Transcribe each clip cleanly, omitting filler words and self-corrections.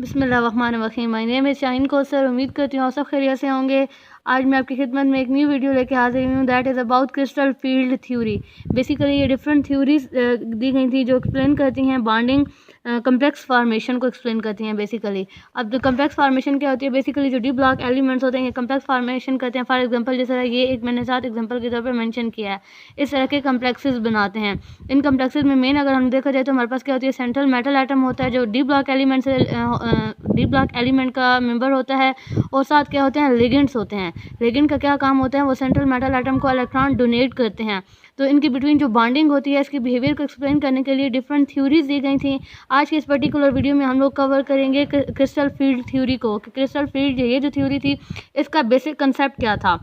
बिस्मिल्लाहिर्रहमानिर्रहीम। My name is Shaheen Kausar. उम्मीद करती हूँ आप सब खैरियत से होंगे। आज मैं आपकी खिदमत में एक न्यू वीडियो लेके हाजिर हूँ। That is about crystal field theory. Basically ये डिफरेंट थ्योरीज दी गई थी जो एक्सप्लेन करती हैं बॉन्डिंग कम्प्लेक्स फार्मेशन को एक्सप्लेन करती हैं बेसिकली। अब जो कम्प्लेक्स फार्मेशन क्या होती है, बेसिकली जो डी ब्लॉक एलिमेंट्स होते हैं ये कम्प्लेक्स फार्मेशन करते हैं। फॉर एग्जांपल जैसे ये एक मैंने साथ एग्जांपल के तौर पर मेंशन किया है, इस तरह के कम्प्लेक्सेस बनाते हैं। इन कम्प्लेक्सेस में मेन अगर हम देखा जाए तो हमारे पास क्या होती है, सेंट्रल मेटल एटम होता है जो डी ब्लॉक एलिमेंट से डी ब्लॉक एलिमेंट का मेंबर होता है, और साथ क्या होते हैं, लिगेंड्स होते हैं। लिगेंड का क्या काम होता है, वो सेंट्रल मेटल एटम को इलेक्ट्रॉन डोनेट करते हैं। तो इनके बिटवीन जो बॉन्डिंग होती है, इसके बिहेवियर को एक्सप्लेन करने के लिए डिफरेंट थ्योरीज दी गई थी। आज की इस पर्टिकुलर वीडियो में हम लोग कवर करेंगे क्रिस्टल फील्ड थ्योरी को, कि क्रिस्टल फील्ड ये जो थ्योरी थी इसका बेसिक कंसेप्ट क्या था।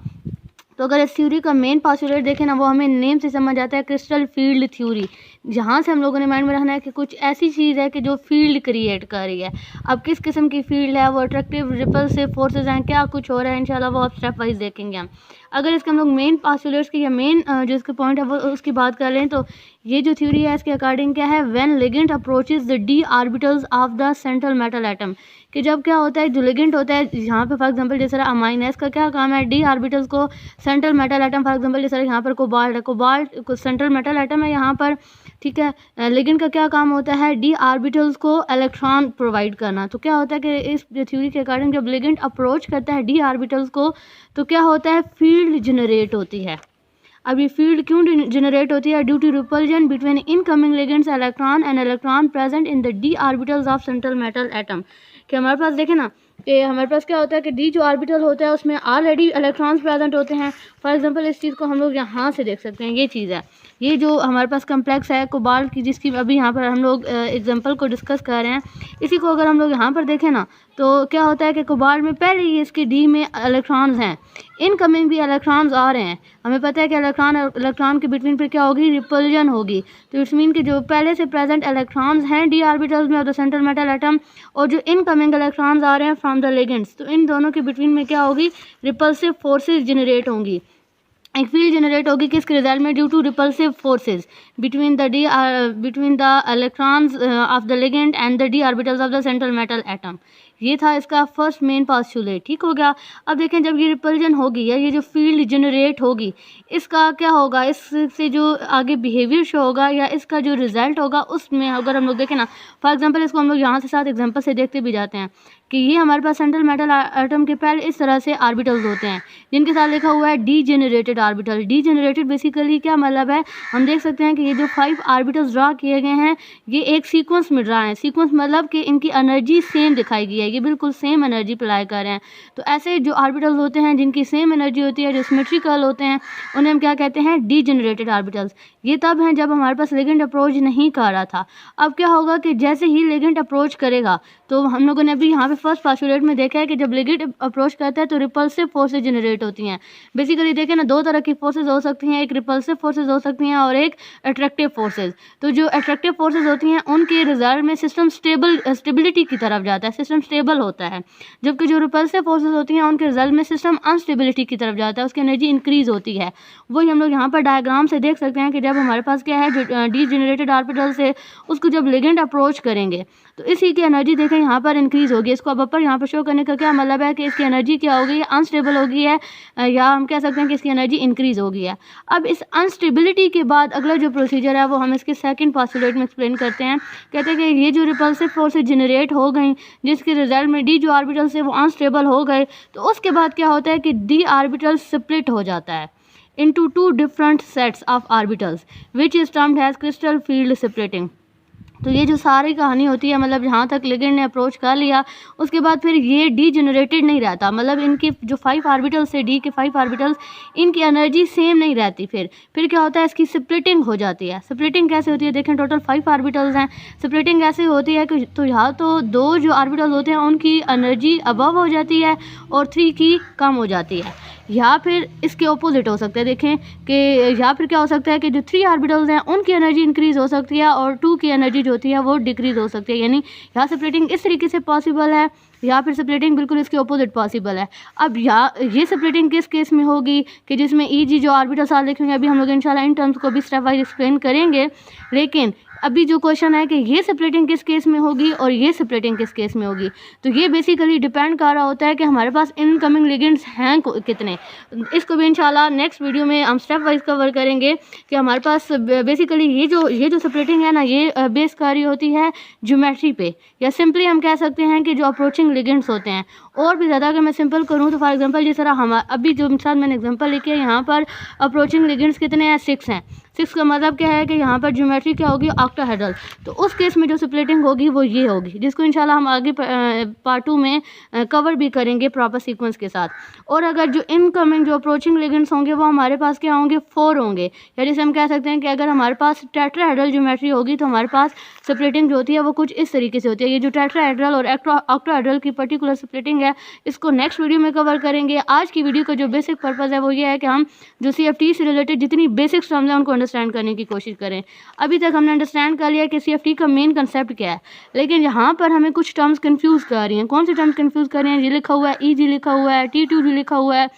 तो अगर इस थ्योरी का मेन पोस्टुलेट देखें ना, वो हमें नेम से समझ आता है, क्रिस्टल फील्ड थ्योरी। जहाँ से हम लोगों ने माइंड में रखना है कि कुछ ऐसी चीज़ है कि जो फील्ड क्रिएट कर रही है। अब किस किस्म की फील्ड है, वो अट्रैक्टिव रिपल्सिव फोर्सेस हैं, क्या कुछ हो रहा है, इंशाल्लाह वो आप स्टेप वाइज देखेंगे हम। अगर इसके हम लोग मेन पोस्टुलेट्स की या मेन जो इसके पॉइंट है वो उसकी बात कर लें, तो ये जो थ्योरी है इसके अकॉर्डिंग क्या है, when ligand approaches the d orbitals of the central metal atom, कि जब क्या होता है, जो लिगेंड होता है यहाँ पे फॉर एग्जांपल जैसे अमाइन है, इसका क्या काम है, डी ऑर्बिटल्स को central metal atom, for example जैसे यहाँ पर कोबाल्ट है, कोबाल्ट सेंट्रल मेटल एटम है यहाँ पर, ठीक है। लिगेंड का क्या काम होता है, डी ऑर्बिटल्स को इलेक्ट्रॉन प्रोवाइड करना। तो क्या होता है कि इस थ्योरी के अकॉर्डिंग जब लिगेंड अप्रोच करता है डी ऑर्बिटल्स को, तो क्या होता है, फील्ड जनरेट होती है। अब ये फील्ड क्यों जनरेट होती है, due to repulsion between incoming ligands electron and electron present in the d orbitals of central metal atom. कि हमारे पास देखें ना कि हमारे पास क्या होता है कि डी जो ऑर्बिटल होता है उसमें ऑलरेडी इलेक्ट्रॉन्स प्रेजेंट होते हैं। फॉर एग्जांपल इस चीज़ को हम लोग यहाँ से देख सकते हैं, ये चीज़ है, ये जो हमारे पास कम्प्लेक्स है कोबाल्ट की, जिसकी अभी यहाँ पर हम लोग एग्जांपल को डिस्कस कर रहे हैं, इसी को अगर हम लोग यहाँ पर देखें ना, तो क्या होता है कि कोबाल्ट में पहले ही इसके डी में इलेक्ट्रॉन्स हैं, इनकमिंग भी इलेक्ट्रॉन्स आ रहे हैं। हमें पता है कि इलेक्ट्रॉन के बिटवीन पर क्या होगी, रिपल्जन होगी। तो इट्स मीन कि जो पहले से प्रेजेंट इलेक्ट्रॉन्स हैं डी ऑर्बिटल्स में of the central metal atom, और जो इनकमिंग इलेक्ट्रॉन्स आ रहे हैं फ्रॉम द लिगेंड्स, तो इन दोनों के बिटवीन में क्या होगी, रिपल्सिव फोर्सेस जनरेट होंगी। एक फील्ड जनरेट होगी किसके रिजल्ट में, due to repulsive forces between the electrons of the ligand and the d orbitals of the central metal atom. ये था इसका फर्स्ट मेन पोस्टुलेट, ठीक हो गया। अब देखें जब ये रिपल्जन होगी या ये जो फील्ड जनरेट होगी, इसका क्या होगा, इससे जो आगे बिहेवियर शो होगा या इसका जो रिजल्ट होगा, उसमें अगर हम लोग देखें ना, फॉर एग्जांपल इसको हम लोग यहाँ से साथ एग्जांपल से देखते भी जाते हैं कि ये हमारे पास सेंट्रल मेटल एटम के पहले इस तरह से ऑर्बिटल्स होते हैं जिनके साथ लिखा हुआ है D generated orbital. D generated basically क्या मतलब है, हम देख सकते हैं कि ये जो 5 ऑर्बिटल्स ड्रा किए गए हैं ये एक सीक्वेंस में ड्रा हैं। सीक्वेंस मतलब कि इनकी एनर्जी सेम दिखाई गई है, ये बिल्कुल सेम एनर्जी अप्लाई कर रहे हैं। तो ऐसे जो ऑर्बिटल्स होते हैं जिनकी सेम एनर्जी होती है, जो सिमेट्रिकल होते हैं, उन्हें हम क्या कहते हैं, डी जनरेटेड ऑर्बिटल्स। ये तब हैं जब हमारे पास लिगेंड अप्रोच नहीं कर रहा था। अब क्या होगा कि जैसे ही लिगेंड अप्रोच करेगा, तो हम लोगों ने अभी यहाँ पे फर्स्ट पोस्टुलेट में देखा है कि जब लिगेंड अप्रोच करता है तो रिपल्सिव फोर्सेस जनरेट होती हैं। बेसिकली देखें ना, दो तरह की फोर्सेस हो सकती हैं, एक रिपल्सिव फोर्सेस हो सकती हैं और एक अट्रैक्टिव फोर्सेस। तो जो अट्रैक्टिव फोर्सेस होती हैं उनके रिजल्ट में सिस्टम स्टेबिलिटी की तरफ जाता है, सिस्टम स्टेबल होता है। जबकि जो रिपल्सिव फोर्सेस होती हैं उनके रिजल्ट में सिस्टम अनस्टेबिलिटी की तरफ जाता है, उसकी एनर्जी इंक्रीज होती है। वही हम लोग यहाँ पर डायग्राम से देख सकते हैं कि जब हमारे पास क्या है, जो डी जनरेटेड ऑर्बिटल से उसको जब लिगेंड अप्रोच करेंगे तो इसी की एनर्जी देखें यहाँ पर इंक्रीज होगी। इसको अब अपर यहाँ पर शो करने का क्या मतलब है कि इसकी एनर्जी क्या होगी, अनस्टेबल होगी है, या हम कह सकते हैं कि इसकी एनर्जी इंक्रीज होगी है। अब इस अनस्टेबिलिटी के बाद अगला जो प्रोसीजर है वो हम इसके सेकंड पोस्टुलेट में एक्सप्लेन करते हैं। कहते हैं कि ये जो रिपल्सिव फोर्सेस जनरेट हो गई जिसके रिजल्ट में डी जो ऑर्बिटल से वो अनस्टेबल हो गए, तो उसके बाद क्या होता है कि डी ऑर्बिटल स्प्लिट हो जाता है into 2 different sets of orbitals which is termed as crystal field splitting। तो ये जो सारी कहानी होती है, मतलब जहाँ तक लिगेंड ने अप्रोच कर लिया उसके बाद फिर ये डी जनरेटेड नहीं रहता, मतलब इनके जो 5 ऑर्बिटल्स है, डी के 5 ऑर्बिटल्स, इनकी एनर्जी सेम नहीं रहती। फिर क्या होता है, इसकी स्प्लिटिंग हो जाती है। स्प्लिटिंग कैसे होती है, देखें टोटल 5 ऑर्बिटल्स हैं। स्प्लिटिंग कैसे होती है कि तो यहाँ तो 2 जो ऑर्बिटल्स होते हैं उनकी एनर्जी अबव हो जाती है और 3 की कम हो जाती है। या फिर इसके ऑपोजिट हो सकता है, देखें कि या फिर क्या हो सकता है कि जो 3 ऑर्बिटल्स हैं उनकी एनर्जी इंक्रीज हो सकती है और 2 की एनर्जी जो होती है वो डिक्रीज हो सकती है। यानी यहाँ स्प्लिटिंग इस तरीके से पॉसिबल है, या फिर स्प्लिटिंग बिल्कुल इसके ऑपोजिट पॉसिबल है। अब ये स्प्लिटिंग किस केस में होगी कि जिसमें ई जी जो ऑर्बिटल साथ देखेंगे, अभी हम लोग इंशाल्लाह इन टर्म्स को भी स्टेप वाइज एक्सप्लेन करेंगे, लेकिन अभी जो क्वेश्चन है कि ये स्प्लिटिंग किस केस में होगी और ये स्प्लिटिंग किस केस में होगी, तो ये बेसिकली डिपेंड कर रहा होता है कि हमारे पास इनकमिंग लिगेंड्स हैं कितने। इसको भी इंशाल्लाह नेक्स्ट वीडियो में हम स्टेप वाइज कवर करेंगे कि हमारे पास बेसिकली ये जो स्प्लिटिंग है ना, ये बेस कर रही होती है ज्योमेट्री पे, या सिंपली हम कह सकते हैं कि जो अप्रोचिंग लिगेंड्स होते हैं। और भी ज़्यादा अगर मैं सिंपल करूँ तो फॉर एग्जांपल जिस तरह हम अभी जो साथ मैंने एग्जांपल लिखी है, यहाँ पर अप्रोचिंग लिगेंड्स कितने हैं, 6 हैं। 6 का मतलब क्या है कि यहाँ पर ज्योमेट्री क्या होगी, ऑक्टाहेड्रल। तो उस केस में जो स्प्लिटिंग होगी वो ये होगी, जिसको इंशाल्लाह हम आगे पार्ट 2 में कवर भी करेंगे प्रॉपर सीक्वेंस के साथ। और अगर जो इनकमिंग जो अप्रोचिंग लिगेंड्स होंगे वो हमारे पास क्या होंगे, 4 होंगे। या जैसे हम कह सकते हैं कि अगर हमारे पास टेट्राहेड्रल ज्योमेट्री होगी तो हमारे पास स्प्लिटिंग जो होती है वो कुछ इस तरीके से होती है। ये जो टेट्राहेड्रल और ऑक्टाहेड्रल की पर्टिकुलर स्प्लिटिंग है, इसको नेक्स्ट वीडियो में कवर करेंगे। आज की वीडियो का जो बेसिक पर्पज़ है वो ये है कि हम जो CFT से रिलेटेड जितनी बेसिक टर्म्स हैं उनको अंडरस्टैंड करने की कोशिश करें। अभी तक हमने अंडरस्टैंड कर लिया कि CFT का मेन कंसेप्ट क्या है, लेकिन यहाँ पर हमें कुछ टर्म्स कंफ्यूज कर रही हैं। कौन सी टर्म्स कंफ्यूज कर रही हैं, ये लिखा हुआ है EG लिखा हुआ है, T2G लिखा हुआ है।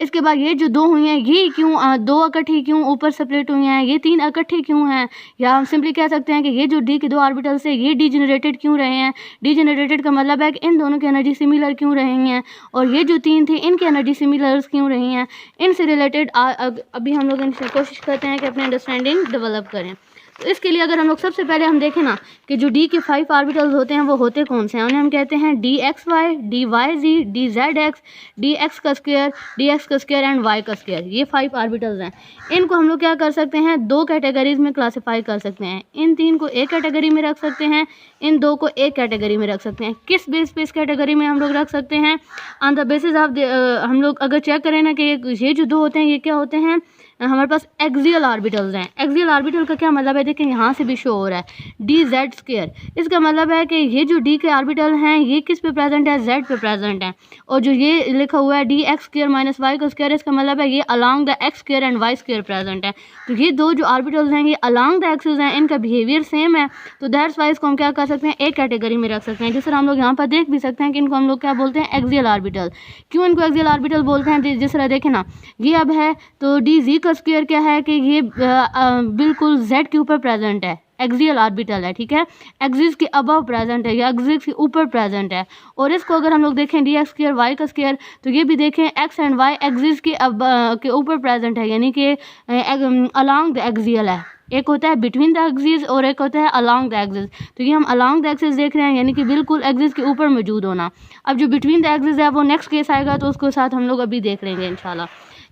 इसके बाद ये जो 2 हुई हैं ये क्यों 2 इकट्ठी क्यों ऊपर स्प्लिट हुई हैं, ये 3 इकट्ठी क्यों हैं। या हम सिंपली कह सकते हैं कि ये जो D के 2 ऑर्बिटल्स है ये डीजेनरेटेड क्यों रहे हैं। डीजेनरेटेड का मतलब है कि इन दोनों की एनर्जी सिमिलर क्यों रही हैं, और ये जो 3 थे इनकी एनर्जी सिमिलर क्यों रही हैं। इनसे रिलेटेड अभी हम लोग इनसे कोशिश करते हैं कि अपनी अंडरस्टैंडिंग डेवलप करें। तो इसके लिए अगर हम लोग सबसे पहले हम देखें ना कि जो D के 5 ऑर्बिटल्स होते हैं वो होते कौन से हैं, उन्हें हम कहते हैं DXY, DYZ, DZX, DX का स्क्वायर, DX का स्क्वायर एंड Y का स्क्वायर। ये 5 ऑर्बिटल्स हैं। इनको हम लोग क्या कर सकते हैं, 2 कैटेगरीज में क्लासिफाई कर सकते हैं। इन 3 को एक कैटेगरी में रख सकते हैं, इन 2 को एक कैटेगरी में रख सकते हैं। किस बेस पे इस कैटेगरी में हम लोग रख सकते हैं, ऑन द बेसिस ऑफ हम लोग अगर चेक करें ना कि ये जो 2 होते हैं ये क्या होते हैं, हमारे पास एक्सियल ऑर्बिटल्स हैं। एक्सियल ऑर्बिटल का क्या मतलब है, देखें यहाँ से भी शो हो रहा है DZ स्क्वायर। इसका मतलब है कि ये जो D के ऑर्बिटल हैं ये किस पे प्रेजेंट है, Z पे प्रेजेंट है। और जो ये लिखा हुआ है DX स्क्वायर माइनस Y का स्क्वायर, इसका मतलब है ये along the X square and Y square present है। तो ये 2 जो ऑर्बिटल्स हैं ये अलॉन्ग द एक्सिस हैं, इनका बिहेवियर सेम है। तो दैट्स वाई इसको हम क्या कर सकते हैं, एक कैटेगरी में रख सकते हैं। जिस तरह हम लोग यहाँ पर देख भी सकते हैं कि इनको हम लोग क्या बोलते हैं, एक्सियल ऑर्बिटल। क्यों इनको एक्सियल ऑर्बिटल बोलते हैं, जिस तरह देखें ना ये अब है तो DZ का स्क्वायर क्या है कि ये बिल्कुल Z के ऊपर प्रेजेंट है, एक्सियल ऑर्बिटल है, ठीक है, एक्सिस के अबव प्रेजेंट है या एक्सिस के ऊपर प्रेजेंट है। और इसको अगर हम लोग देखें DX स्क्वायर Y का स्क्वायर, तो ये भी देखें X एंड Y एक्सिस के ऊपर प्रेजेंट है, यानी कि अलॉन्ग द एक्सियल है। एक होता है बिटवीन द एक्सिस और एक होता है अलॉन्ग द एक्सिस। तो ये हम अलॉन्ग द एक्सिस देख रहे हैं, यानी कि बिल्कुल एक्सिस के ऊपर मौजूद होना। अब जो बिटवीन द एक्सिस है वो नेक्स्ट केस आएगा, तो उसके साथ हम लोग अभी देख लेंगे इंशाल्लाह।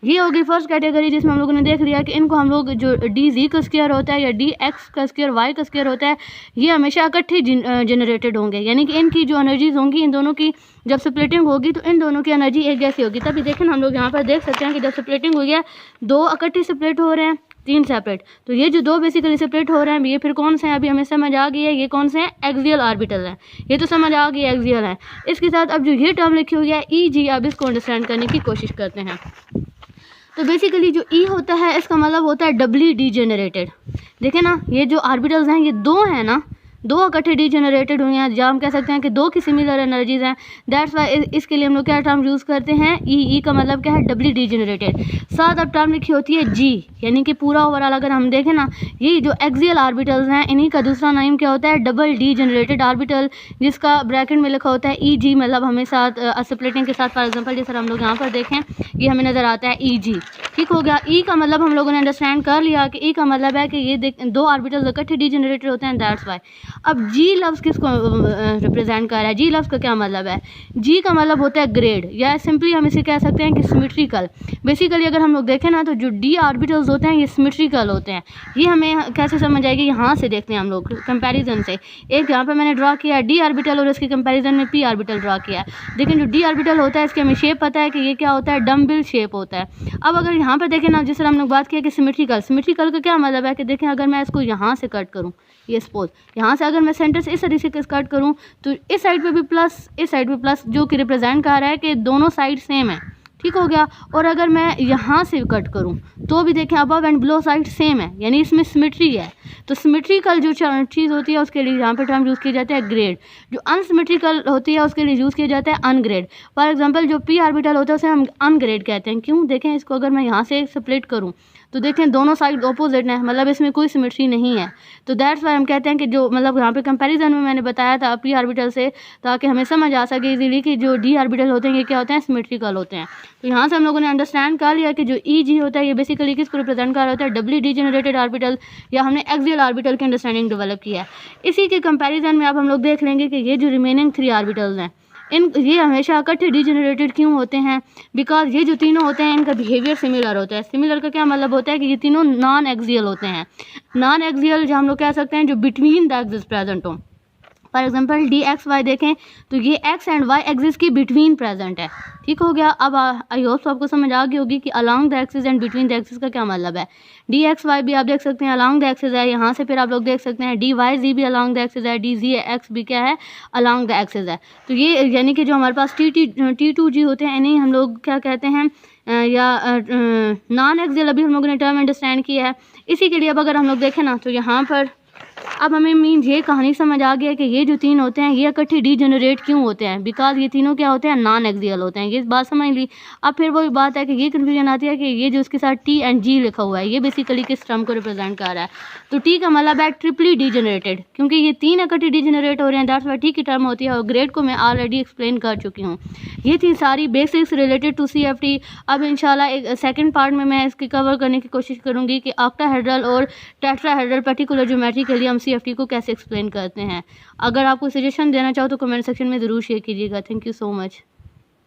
ये होगी फर्स्ट कैटेगरी जिसमें हम लोगों ने देख लिया कि इनको हम लोग जो DZ का स्क्वायर होता है या DX का स्क्वायर Y का स्क्वायर होता है ये हमेशा इकट्ठे जनरेटेड होंगे, यानी कि इनकी जो एनर्जीज होंगी इन दोनों की जब स्प्लिटिंग होगी तो इन दोनों की एनर्जी एक जैसी होगी। तभी देखें हम लोग यहाँ पर देख सकते हैं कि जब स्प्लिटिंग हुई है 2 इकट्ठे स्प्लिट हो रहे हैं, 3 सेपरेट। तो ये जो 2 बेसिकली सेपरेट हो रहे हैं ये फिर कौन से हैं, अभी हमें समझ आ गई है ये कौन से हैं, एक्सियल ऑर्बिटल हैं। ये तो समझ आ गई एक्सियल है। इसके साथ अब जो ये टर्म लिखी हुई है EG, अब इसको अंडरस्टैंड करने की कोशिश करते हैं। तो बेसिकली जो E होता है इसका मतलब होता है डबली डीजेनरेटेड। देखें ना ये जो ऑर्बिटल्स हैं ये 2 हैं ना, 2 इकट्ठे डीजेनरेटेड हुए हैं, जहाँ हम कह सकते हैं कि 2 की सिमिलर एनर्जीज हैं। दैट्स वाई इसके लिए हम लोग क्या टर्म यूज़ करते हैं, ई का मतलब क्या है, डबली डीजेनरेटेड। साथ अब टर्म लिखी होती है G, यानी कि पूरा ओवरऑल अगर हम देखें ना ये जो एक्सियल ऑर्बिटल्स हैं इन्हीं का दूसरा नाम क्या होता है, डबल डीजेनरेटेड ऑर्बिटल, जिसका ब्रैकेट में लिखा होता है EG। मतलब हमें साथ स्प्लिटिंग के साथ फॉर एग्जाम्पल जिस तरह हम लोग यहाँ पर देखें ये हमें नज़र आता है EG, ठीक हो गया। E का मतलब हम लोगों ने अंडरस्टैंड कर लिया कि E का मतलब है कि ये 2 ऑर्बिटल्स इकट्ठे डीजेनरेटेड होते हैं, दैट्स वाई। अब G लफ्ज़ किसको रिप्रेजेंट कर रहा है, G लफ्ज़ का क्या मतलब है, G का मतलब होता है ग्रेड, या सिंपली हम इसे कह सकते हैं कि सिमेट्रिकल। बेसिकली अगर हम लोग देखें ना तो जो D ऑर्बिटल्स होते हैं ये सिमेट्रिकल होते हैं। ये हमें कैसे समझ आएगी, यहाँ से देखते हैं हम लोग कंपैरिजन से। एक यहाँ पर मैंने ड्रा किया है D ऑर्बिटल और इसके कंपैरिजन में P ऑर्बिटल ड्रा किया है। लेकिन जो D ऑर्बिटल होता है इसकी हमें शेप पता है कि ये क्या होता है, डम्बल शेप होता है। अब अगर यहाँ पर देखें ना जिस तरह हम लोग बात किया कि सिमेट्रिकल का क्या मतलब है कि देखें अगर मैं इसको यहाँ से कट करूँ, ये सपोज यहाँ से अगर मैं सेंटर से इस तरीके से कट करूँ तो इस साइड पे भी प्लस इस साइड पे प्लस, जो कि रिप्रेजेंट कर रहा है कि दोनों साइड सेम है, ठीक हो गया। और अगर मैं यहाँ से कट करूँ तो भी देखें above and below side same है, यानी इसमें सिमेट्री है। तो सिमेट्रिकल जो चीज़ होती है उसके लिए यहाँ पर टर्म यूज़ किया जाता है ग्रेड, जो अनसिमेट्रिकल होती है उसके लिए यूज़ किया जाता है अनग्रेड। फॉर एग्जांपल जो P ऑर्बिटल होता है उसे हम अनग्रेड कहते हैं। क्यों, देखें इसको अगर मैं यहाँ से स्प्लिट करूँ तो देखें दोनों साइड ऑपोजिट हैं, मतलब इसमें कोई सिमेट्री नहीं है। तो दैट्स वाई हम कहते हैं कि जो मतलब यहाँ पे कंपैरिजन में मैंने बताया था पी ऑर्बिटल से, ताकि हमें समझ आ सके इजीली कि जो डी ऑर्बिटल होते हैं ये क्या होते हैं, सिमेट्रिकल होते हैं। तो यहाँ से हम लोगों ने अंडरस्टैंड कर लिया कि जो ई जी होता है ये बेसिकली किसको रिप्रेजेंट कर रहा होता है, डबली डीजेनरेटेड ऑर्बिटल, या हमने एक्सियल ऑर्बिटल की अंडरस्टैंडिंग डेवलप किया है। इसी के कंपैरिजन में अब हम लोग देख लेंगे कि ये जो रिमेनिंग 3 ऑर्बिटल्स हैं ये हमेशा इकट्ठे डीजेनरेटेड क्यों होते हैं, बिकॉज ये जो तीनों होते हैं इनका बिहेवियर सिमिलर होता है। सिमिलर का क्या मतलब होता है कि ये तीनों नॉन एक्सियल होते हैं। नॉन एक्सियल जो हम लोग कह सकते हैं जो बिटवीन द एक्सिस प्रेजेंट हो। For example d x y देखें तो ये एक्स एंड वाई एक्सिस की बिटवीन प्रेजेंट है। ठीक हो गया। अब आई होप आपको समझ आ गई होगी कि along the axis and between the axis का क्या मतलब है। डी एक्स वाई भी आप देख सकते हैं अलोंग द एक्सिस है, यहाँ से फिर आप लोग देख सकते हैं डी वाई जी भी अलोंग द एक्सिस है, डी जी एक्स भी क्या है, अलोंग द एक्सिस है। तो ये यानी कि जो हमारे पास टी टू जी होते हैं इन्हें हम लोग क्या कहते हैं, या नॉन एक्सियल अभी हम लोगों ने टर्म अंडरस्टैंड किया है। इसी के लिए अब अगर हम लोग देखें ना तो यहाँ पर अब हमें मीन ये कहानी समझ आ गया कि ये जो तीन होते हैं ये इकट्ठे डीजेनरेट क्यों होते हैं, बिकॉज ये तीनों क्या होते हैं, नॉन एक्सियल होते हैं। ये बात समझ ली। अब फिर वही बात है कि ये कन्फ्यूजन आती है कि ये जो इसके साथ टी एंड जी लिखा हुआ है ये बेसिकली किस टर्म को रिप्रेजेंट कर रहा है। तो टी का मतलब है ट्रिपली डीजेनरेटेड, क्योंकि ये तीन इकट्ठे डीजेनरेट हो रहे हैं, दैट्स व्हाई टी की टर्म होती है। और ग्रेड को मैं ऑलरेडी एक्सप्लेन कर चुकी हूँ। ये थी सारी बेसिक्स रिलेटेड टू CFT। अब इंशाल्लाह एक सेकंड पार्ट में मैं इसकी कवर करने की कोशिश करूँगी कि ऑक्टाहेड्रल और टेट्राहेड्रल पर्टिकुलर ज्योमेट्री के लिए हम CFT को कैसे एक्सप्लेन करते हैं। अगर आपको सजेशन देना चाहो तो कमेंट सेक्शन में ज़रूर शेयर कीजिएगा। Thank you so much.